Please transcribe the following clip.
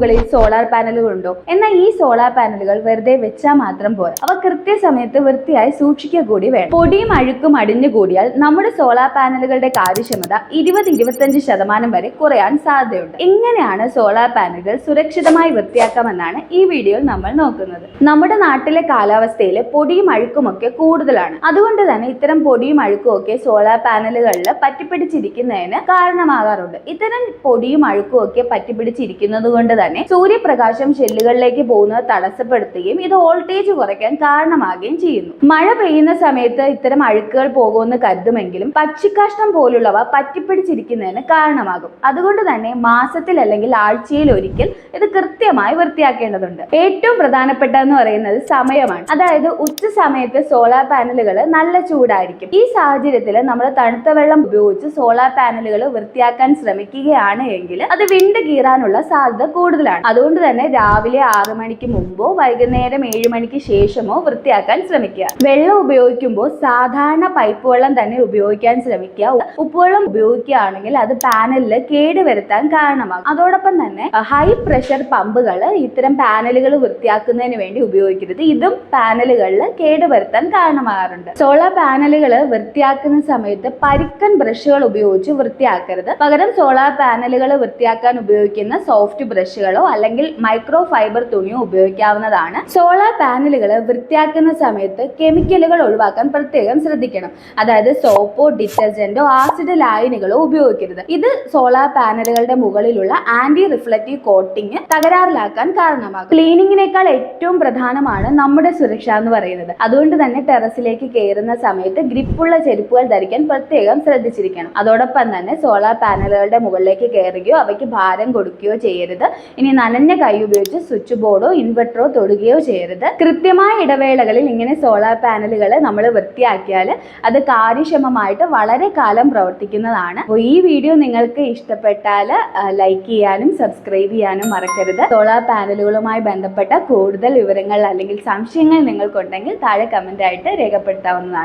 മുകളിൽ സോളാർ പാനലുകൾ ഉണ്ടോ? എന്നാൽ ഈ സോളാർ പാനലുകൾ വെറുതെ വെച്ചാൽ മാത്രം പോരാ, അവ കൃത്യസമയത്ത് വൃത്തിയായി സൂക്ഷിക്കുക കൂടി വേണം. പൊടിയും അഴുക്കും അടിഞ്ഞുകൂടിയാൽ നമ്മുടെ സോളാർ പാനലുകളുടെ കാര്യക്ഷമത 20-25% വരെ കുറയാൻ സാധ്യതയുണ്ട്. എങ്ങനെയാണ് സോളാർ പാനലുകൾ സുരക്ഷിതമായി വൃത്തിയാക്കാമെന്നാണ് ഈ വീഡിയോയിൽ നമ്മൾ നോക്കുന്നത്. നമ്മുടെ നാട്ടിലെ കാലാവസ്ഥയിൽ പൊടിയും അഴുക്കുമൊക്കെ കൂടുതലാണ്. അതുകൊണ്ട് തന്നെ ഇത്തരം പൊടിയും അഴുക്കും ഒക്കെ സോളാർ പാനലുകളിൽ പറ്റിപ്പിടിച്ചിരിക്കുന്നതിന് കാരണമാകാറുണ്ട്. ഇത്തരം പൊടിയും അഴുക്കും ഒക്കെ പറ്റിപ്പിടിച്ചിരിക്കുന്നത് കൊണ്ട് തന്നെ സൂര്യപ്രകാശം ഷെല്ലുകളിലേക്ക് പോകുന്നത് തടസ്സപ്പെടുത്തുകയും ഇത് വോൾട്ടേജ് കുറയ്ക്കാൻ കാരണമാകുകയും ചെയ്യുന്നു. മഴ പെയ്യുന്ന സമയത്ത് ഇത്തരം അഴുക്കുകൾ പോകുമെന്ന് കരുതുമെങ്കിലും പച്ചിക്കാഷ്ടം പോലുള്ളവ പറ്റിപ്പിടിച്ചിരിക്കുന്നതിന് കാരണമാകും. അതുകൊണ്ട് തന്നെ മാസത്തിൽ അല്ലെങ്കിൽ ആഴ്ചയിൽ ഒരിക്കൽ ഇത് കൃത്യമായി വൃത്തിയാക്കേണ്ടതുണ്ട്. ഏറ്റവും പ്രധാനപ്പെട്ടതെന്ന് പറയുന്നത് സമയമാണ്. അതായത് ഉച്ച സമയത്ത് സോളാർ പാനലുകൾ നല്ല ചൂടായിരിക്കും. ഈ സാഹചര്യത്തിൽ നമ്മൾ തണുത്ത വെള്ളം ഉപയോഗിച്ച് സോളാർ പാനലുകൾ വൃത്തിയാക്കാൻ ശ്രമിക്കുകയാണ് എങ്കിൽ അത് വിണ്ട് കീറാനുള്ള സാധ്യത കൂടുതലാണ്. അതുകൊണ്ട് തന്നെ രാവിലെ 6 മണിക്ക് മുമ്പോ വൈകുന്നേരം 7 മണിക്ക് ശേഷമോ വൃത്തിയാക്കാൻ ശ്രമിക്കുക. വെള്ളം ഉപയോഗിക്കുമ്പോൾ സാധാരണ പൈപ്പ് വെള്ളം തന്നെ ഉപയോഗിക്കാൻ ശ്രമിക്കുക. ഉപ്പുവെള്ളം ഉപയോഗിക്കുകയാണെങ്കിൽ അത് പാനലിൽ കേടുവരുത്താൻ കാരണമാകും. അതോടൊപ്പം തന്നെ ഹൈ പ്രഷർ പമ്പുകൾ ഇത്തരം പാനലുകൾ വൃത്തിയാക്കുന്നതിന് വേണ്ടി ഉപയോഗിക്കരുത്. ഇതും പാനലുകളിൽ കേടുവരുത്താൻ കാരണമാകാറുണ്ട്. സോളാർ പാനലുകൾ വൃത്തിയാക്കുന്ന സമയത്ത് പരിക്കൻ ബ്രഷുകൾ ഉപയോഗിച്ച് വൃത്തിയാക്കരുത്. പകരം സോളാർ പാനലുകൾ വൃത്തിയാക്കാൻ ഉപയോഗിക്കുന്ന സോഫ്റ്റ് ബ്രഷുകളോ അല്ലെങ്കിൽ മൈക്രോ ഫൈബർ തുണിയോ ഉപയോഗിക്കാവുന്നതാണ്. സോളാർ പാനലുകൾ വൃത്തിയാക്കുന്ന സമയത്ത് കെമിക്കലുകൾ ഒഴിവാക്കാൻ പ്രത്യേകം ശ്രദ്ധിക്കണം. അതായത് സോപ്പോ ഡിറ്റർജന്റോ ആസിഡ് ലായനികളോ ഉപയോഗിക്കരുത്. ഇത് സോളാർ പാനലുകളുടെ മുകളിലുള്ള ആന്റി റിഫ്ലക്റ്റീവ് കോട്ടിംഗ് തകരാറിലാക്കാൻ കാരണമാകും. ക്ലീനിങ്ങിനേക്കാൾ ഏറ്റവും പ്രധാനമാണ് നമ്മുടെ സുരക്ഷ എന്ന് പറയുന്നത്. അതുകൊണ്ട് തന്നെ ടെറസിലേക്ക് കയറുന്ന സമയത്ത് ഗ്രിപ്പുള്ള ചെരുപ്പുകൾ ധരിക്കാൻ പ്രത്യേകം ശ്രദ്ധിച്ചിരിക്കണം. അതോടൊപ്പം തന്നെ സോളാർ പാനലുകളുടെ മുകളിലേക്ക് കയറുകയോ അവയ്ക്ക് ഭാരം കൊടുക്കുകയോ ചെയ്യരുത്. ഇനി നനഞ്ഞ കൈ ഉപയോഗിച്ച് സ്വിച്ച് ബോർഡോ ഇൻവെർട്ടറോ തൊടുകയോ ചെയ്യരുത്. കൃത്യമായ ഇടവേളകളിൽ ഇങ്ങനെ സോളാർ പാനലുകൾ നമ്മൾ വൃത്തിയാക്കിയാൽ അത് കാര്യക്ഷമമായിട്ട് വളരെ കാലം പ്രവർത്തിക്കുന്നതാണ്. അപ്പോൾ ഈ വീഡിയോ നിങ്ങൾക്ക് ഇഷ്ടപ്പെട്ടാൽ ലൈക്ക് ചെയ്യാനും സബ്സ്ക്രൈബ് ചെയ്യാനും മറക്കരുത്. സോളാർ പാനലുകളുമായി ബന്ധപ്പെട്ട കൂടുതൽ വിവരങ്ങൾ അല്ലെങ്കിൽ സംശയങ്ങൾ നിങ്ങൾക്കുണ്ടെങ്കിൽ താഴെ കമന്റ് ആയിട്ട് രേഖപ്പെടുത്താവുന്നതാണ്.